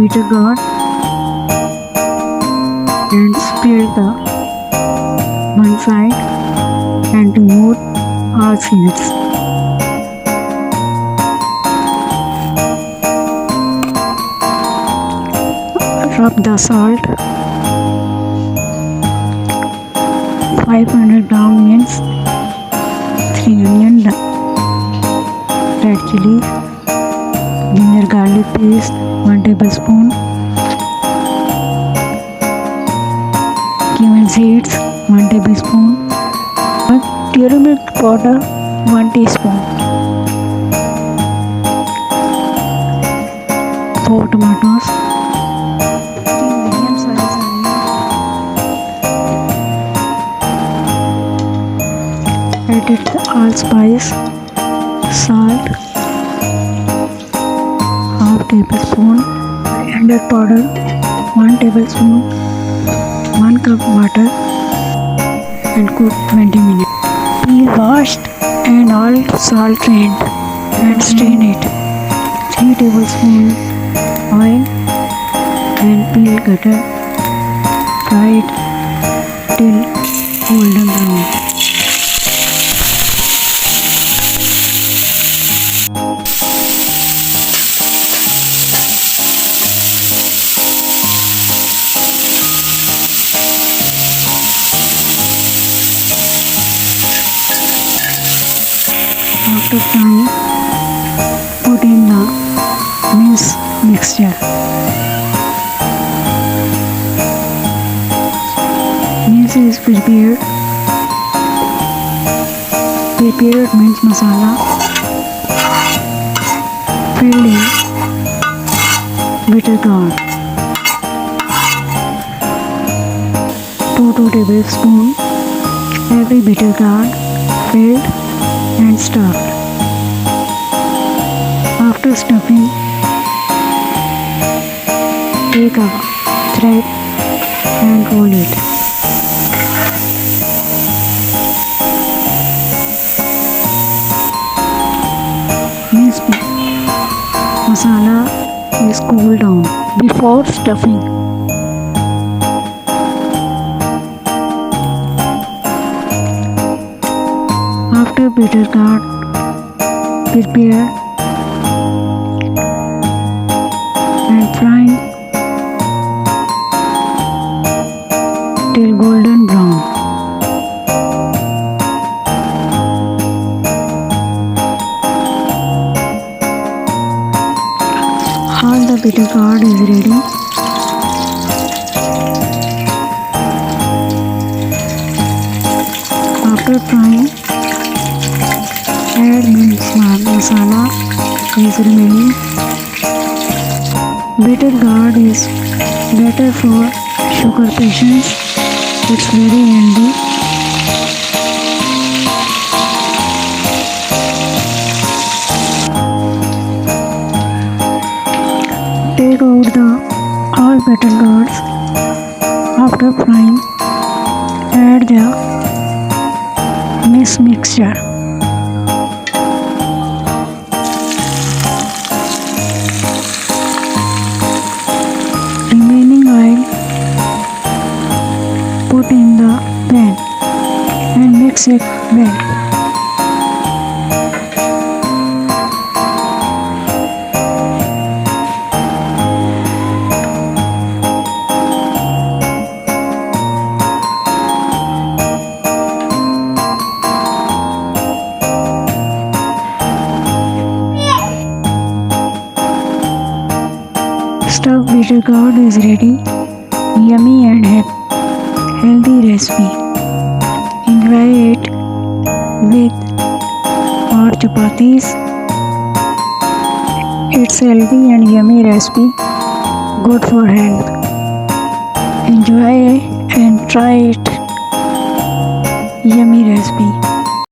bitter gourd and spread the one side and remove all seeds. Rub the salt, 500 gram mince, 3 onion, red chili, ginger garlic paste, 1 tablespoon, cumin seeds, 1 tablespoon, turmeric powder, 1 teaspoon, 4 tomatoes, 3 medium size onions, added the allspice, salt, half tablespoon, coriander powder, 1 tablespoon, 1 cup water, and cook 20 minutes. Peel washed and all salt drained and strain it. 3 tablespoons oil and peel cutter. Fry it till golden brown. After frying, put in the mince mixture. Mince is prepared. Prepared mince masala filled in bitter gourd. 2 tablespoons every bitter gourd filled and stuffed. After stuffing, take a thread and roll it. Mince masala is cooled down before stuffing. After bitter gourd, prepare and frying till golden brown. All the bitter gourd is ready. After frying, add mince masala is remaining. Bitter gourd is better for sugar patients. It's very healthy. Take out the all bitter gourds. After frying, add the mince mixture. Remaining oil put in the pan and mix it well. Stuffed bitter gourd is ready. Yummy and healthy recipe. Enjoy it with hot chapatis. It's healthy and yummy recipe. Good for health. Enjoy and try it. Yummy recipe.